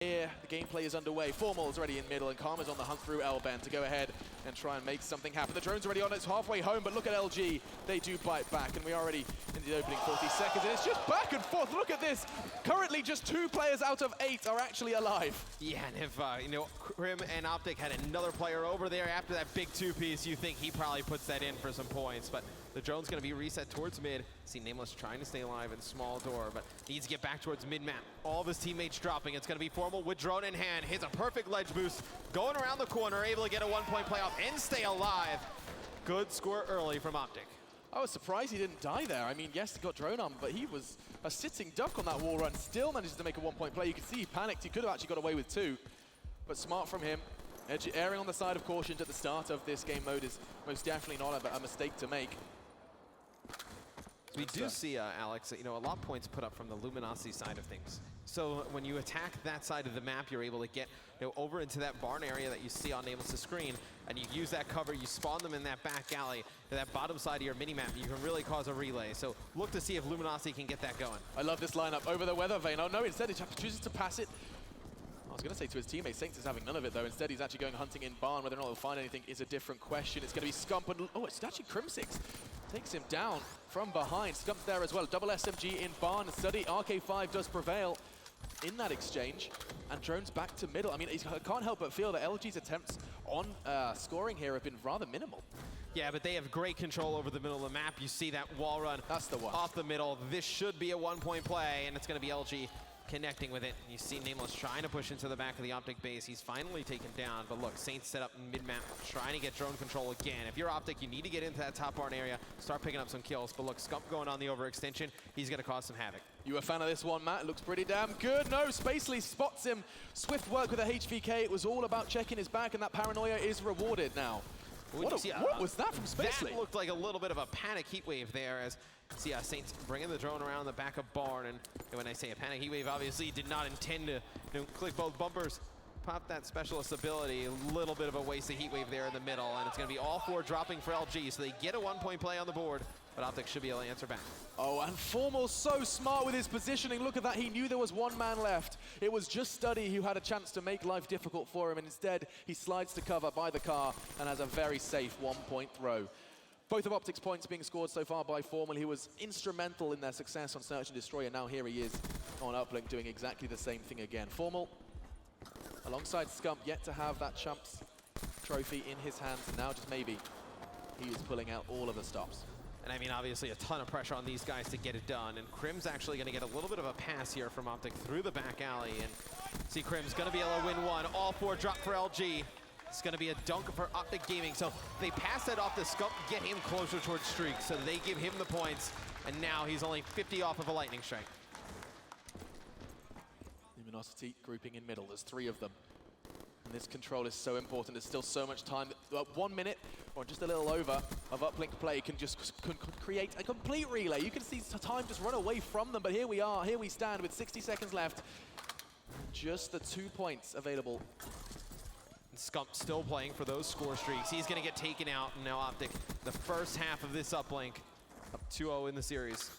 Here, the gameplay is underway. Formal's already in middle, and Karma's on the hunt through L-Ben to go ahead and try and make something happen. The drone's already on its halfway home, but look at LG. They do bite back, and we're already in the opening 40 seconds, and it's just back and forth. Look at this. Currently, just 2 players out of 8 are actually alive. Yeah, and if, Krim and Optic had another player over there after that big 2-piece, you think he probably puts that in for some points, but the drone's going to be reset towards mid. See Nameless trying to stay alive in small door, but needs to get back towards mid-map. All of his teammates dropping. It's going to be Formal with drone in hand. Hits a perfect ledge boost, going around the corner, able to get a 1-point playoff and stay alive. Good score early from Optic. I was surprised he didn't die there. I mean, yes, he got drone armor, but he was a sitting duck on that wall run. Still manages to make a 1-point play. You can see he panicked. He could have actually got away with 2, but smart from him. Erring on the side of caution at the start of this game mode is most definitely not a mistake to make. We do see, Alex, a lot of points put up from the Luminosity side of things. So when you attack that side of the map, you're able to get over into that barn area that you see on Nameless' screen, and you use that cover, you spawn them in that back alley, to that bottom side of your mini-map, you can really cause a relay. So look to see if Luminosity can get that going. I love this lineup over the weather vane. Oh no, instead he chooses to pass it. I was going to say to his teammate, Saints is having none of it though. Instead, he's actually going hunting in barn. Whether or not he'll find anything is a different question. It's going to be Scump, and oh, it's actually Crimsix. Takes him down from behind. Scump's there as well. Double SMG in barn. Study RK5 does prevail in that exchange. And drone's back to middle. I mean, I can't help but feel that LG's attempts on scoring here have been rather minimal. Yeah, but they have great control over the middle of the map. You see that wall run. That's the one. Off the middle. This should be a 1-point play, and it's going to be LG connecting with it. You see Nameless trying to push into the back of the Optic base. He's finally taken down, but look, Saints set up mid-map, trying to get drone control again. If you're Optic, you need to get into that top barn area, start picking up some kills, but look, Scump going on the overextension, he's gonna cause some havoc. You a fan of this one, Matt? It looks pretty damn good. No, Spacely spots him. Swift work with a HVK. It was all about checking his back, and that paranoia is rewarded now. What was that from Spacely? That looked like a little bit of a panic heat wave there, as see Saints bringing the drone around the back of barn, and when I say a panic heat wave, obviously did not intend to click both bumpers. Pop that specialist ability, a little bit of a waste of heat wave there in the middle, and it's going to be all 4 dropping for LG, so they get a 1-point play on the board, but Optic should be able to answer back. Oh, and Formal's so smart with his positioning. Look at that, he knew there was 1 man left. It was just Study who had a chance to make life difficult for him, and instead he slides to cover by the car and has a very safe 1-point throw. Both of Optic's points being scored so far by Formal. He was instrumental in their success on Search and Destroy, and now here he is on Uplink doing exactly the same thing again. Formal, alongside Scump, yet to have that Champs trophy in his hands, and now just maybe he is pulling out all of the stops. And I mean, obviously a ton of pressure on these guys to get it done, and Crim's actually going to get a little bit of a pass here from Optic through the back alley, and see Crim's going to be able to win 1. All 4 drop for LG. It's going to be a dunk for Optic Gaming, so they pass that off to Scump, get him closer towards Streak, so they give him the points, and now he's only 50 off of a lightning strike. Luminosity grouping in middle, there's 3 of them. And this control is so important, there's still so much time. 1 minute, or just a little over, of uplink play can just create a complete relay. You can see time just run away from them, but here we are, here we stand with 60 seconds left. Just the 2 points available. And Scump still playing for those score streaks. He's going to get taken out, and now Optic, the first half of this uplink, up 2-0 in the series.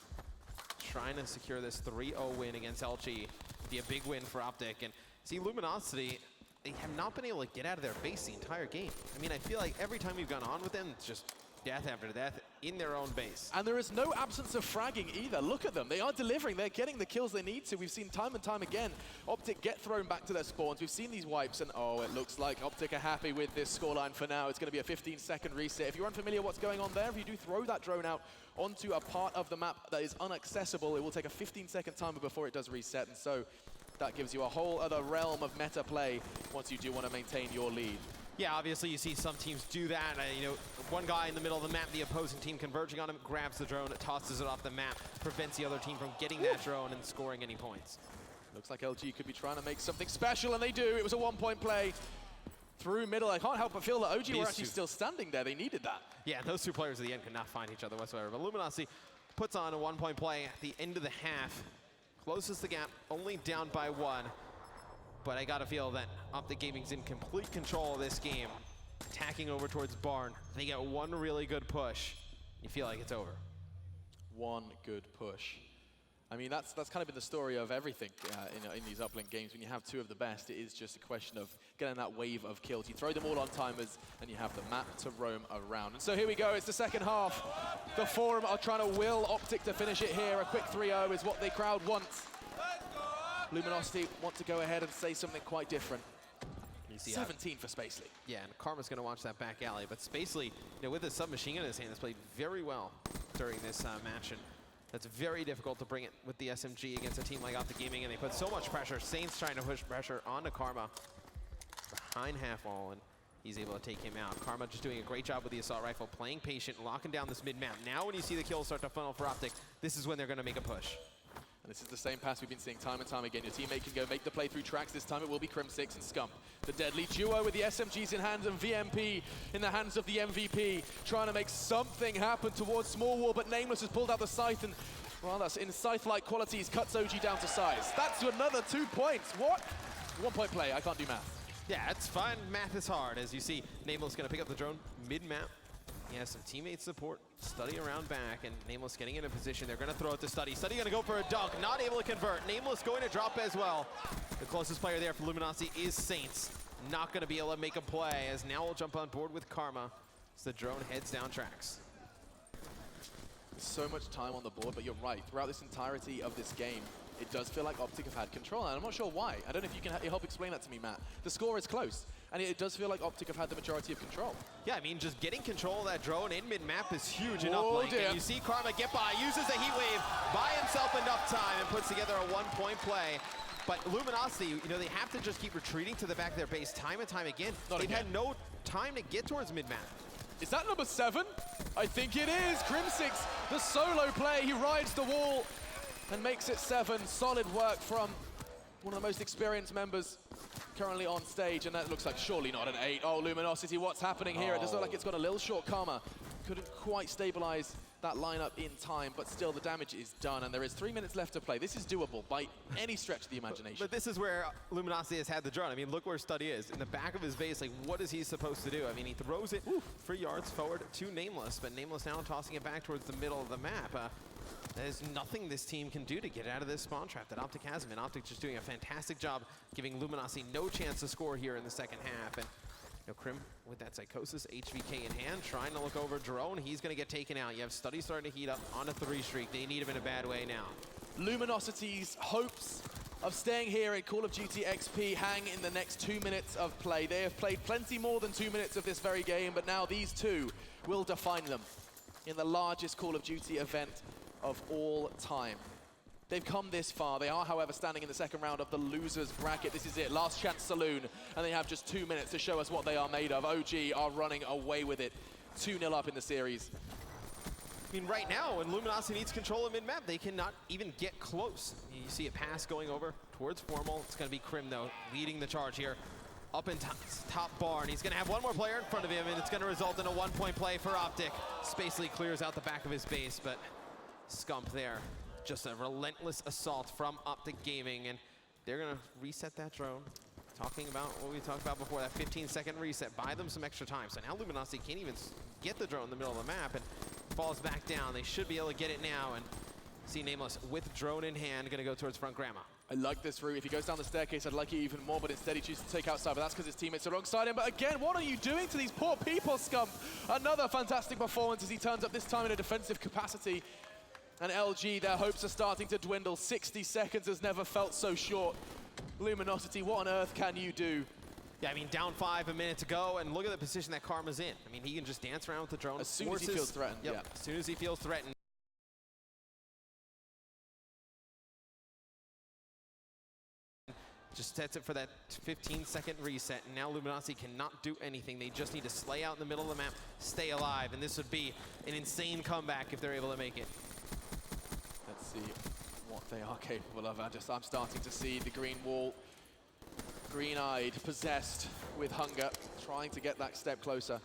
Trying to secure this 3-0 win against LG. Be a big win for Optic. And see, Luminosity, they have not been able to get out of their base the entire game. I mean, I feel like every time we've gone on with them, it's just death after death in their own base. And there is no absence of fragging either. Look at them. They are delivering. They're getting the kills they need to. We've seen time and time again Optic get thrown back to their spawns. We've seen these wipes, and oh, it looks like Optic are happy with this scoreline for now. It's going to be a 15-second reset. If you're unfamiliar what's going on there, if you do throw that drone out onto a part of the map that is inaccessible, it will take a 15-second timer before it does reset, and so that gives you a whole other realm of meta play once you do want to maintain your lead. Yeah, obviously you see some teams do that. One guy in the middle of the map, the opposing team converging on him, grabs the drone, tosses it off the map, prevents the other team from getting that drone and scoring any points. Looks like LG could be trying to make something special, and they do. It was a 1-point play through middle. I can't help but feel that OG were actually still standing there. They needed that. Yeah, those 2 players at the end could not find each other whatsoever. But Luminosity puts on a 1-point play at the end of the half. Closes the gap, only down by 1. But I gotta feel that Optic Gaming's in complete control of this game. Attacking over towards barn. They get 1 really good push. You feel like it's over. 1 good push. I mean, that's kind of been the story of everything in these uplink games. When you have two of the best, it is just a question of getting that wave of kills. You throw them all on timers, and you have the map to roam around. And so here we go. It's the second half. The Forum are trying to will Optic to finish it here. A quick 3-0 is what the crowd wants. Luminosity want to go ahead and say something quite different. 17 for Spacely. Yeah, and Karma's going to watch that back alley. But Spacely, with a submachine gun in his hand, has played very well during this match. And that's very difficult to bring it with the SMG against a team like Optic Gaming, and they put so much pressure. Saints trying to push pressure onto Karma behind half wall, and he's able to take him out. Karma just doing a great job with the assault rifle, playing patient, locking down this mid-map. Now when you see the kills start to funnel for Optic, this is when they're going to make a push. And this is the same pass we've been seeing time and time again. Your teammate can go make the play through tracks. This time it will be Crim6 and Scump. The deadly duo with the SMGs in hand and VMP in the hands of the MVP, trying to make something happen towards Small Wall, but Nameless has pulled out the Scythe, and well, that's in Scythe-like qualities, cuts OG down to size. That's another 2 points. What? 1 point play, I can't do math. Yeah, it's fun. Math is hard. As you see, Nameless going to pick up the drone mid-map. He has some teammate support, Study around back, and Nameless getting in a position. They're going to throw it to Study. Study going to go for a dunk, not able to convert. Nameless going to drop as well. The closest player there for Luminosity is Saints. Not going to be able to make a play, as now we'll jump on board with Karma as the drone heads down tracks. So much time on the board, but you're right. Throughout this entirety of this game, it does feel like Optic have had control, and I'm not sure why. I don't know if you can help explain that to me, Matt. The score is close, and it does feel like Optic have had the majority of control. Yeah, I mean, just getting control of that drone in mid-map is huge in uplink. And you see Karma get by, uses the heat wave, buy himself enough time, and puts together a 1 point play. But Luminosity, they have to just keep retreating to the back of their base time and time again. They've had no time to get towards mid-map. Is that number 7? I think it is. Crim6, the solo play. He rides the wall and makes it 7. Solid work from one of the most experienced members currently on stage, and that looks like surely not an 8. Oh, Luminosity, what's happening here? It does look like it's got a little short. Karma couldn't quite stabilize that lineup in time, but still the damage is done, and there is 3 minutes left to play. This is doable by any stretch of the imagination. But this is where Luminosity has had the drone. I mean, look where Study is. In the back of his base, like, what is he supposed to do? I mean, he throws it 3 yards forward to Nameless, but Nameless now tossing it back towards the middle of the map. There's nothing this team can do to get out of this spawn trap that Optic has him in. Optic just doing a fantastic job, giving Luminosity no chance to score here in the second half. And Crim with that Psychosis, HVK in hand, trying to look over Drone. He's going to get taken out. You have Study starting to heat up on a 3 streak. They need him in a bad way now. Luminosity's hopes of staying here in Call of Duty XP hang in the next 2 minutes of play. They have played plenty more than 2 minutes of this very game, but now these two will define them in the largest Call of Duty event of all time. They've come this far. They are, however, standing in the second round of the losers bracket. This is it, last chance saloon, and they have just 2 minutes to show us what they are made of. OG are running away with it, 2-0 up in the series. I mean, right now, when Luminosity needs control of mid-map, they cannot even get close. You see a pass going over towards Formal. It's going to be Crim, though, leading the charge here. Up in top bar, and he's going to have one more player in front of him, and it's going to result in a 1 point play for Optic. Spacely clears out the back of his base, but Scump there. Just a relentless assault from Optic Gaming, and they're going to reset that drone. Talking about what we talked about before, that 15-second reset. Buy them some extra time. So now Luminosity can't even get the drone in the middle of the map, and falls back down. They should be able to get it now, and see Nameless with drone in hand, going to go towards front grandma. I like this route. If he goes down the staircase, I'd like it even more, but instead he chooses to take outside, but that's because his teammates are alongside him. But again, what are you doing to these poor people, Scump? Another fantastic performance as he turns up, this time in a defensive capacity. And LG, their hopes are starting to dwindle. 60 seconds has never felt so short. Luminosity, what on earth can you do? Yeah, I mean, down 5, a minute to go, and look at the position that Karma's in. I mean, he can just dance around with the drone. As soon as he feels threatened, yep, yeah. As soon as he feels threatened. Just sets it for that 15-second reset, and now Luminosity cannot do anything. They just need to slay out in the middle of the map, stay alive, and this would be an insane comeback if they're able to make it. Let's see what they are capable of. I'm starting to see the green wall, green-eyed, possessed with hunger, trying to get that step closer.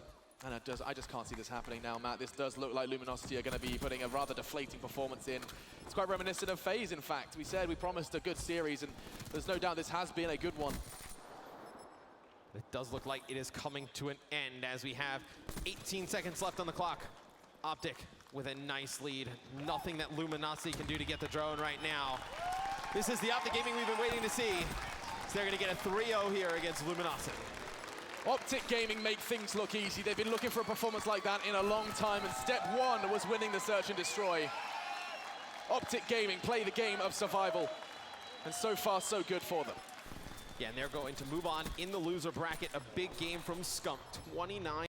And I just can't see this happening now, Matt. This does look like Luminosity are going to be putting a rather deflating performance in. It's quite reminiscent of FaZe, in fact. We promised a good series, and there's no doubt this has been a good one. It does look like it is coming to an end as we have 18 seconds left on the clock. Optic with a nice lead. Nothing that Luminosity can do to get the drone right now. This is the Optic Gaming we've been waiting to see. So they're going to get a 3-0 here against Luminosity. Optic Gaming make things look easy. They've been looking for a performance like that in a long time, and step one was winning the Search and Destroy. Optic Gaming play the game of survival, and so far so good for them. Yeah, and they're going to move on in the loser bracket. A big game from Scump, 29.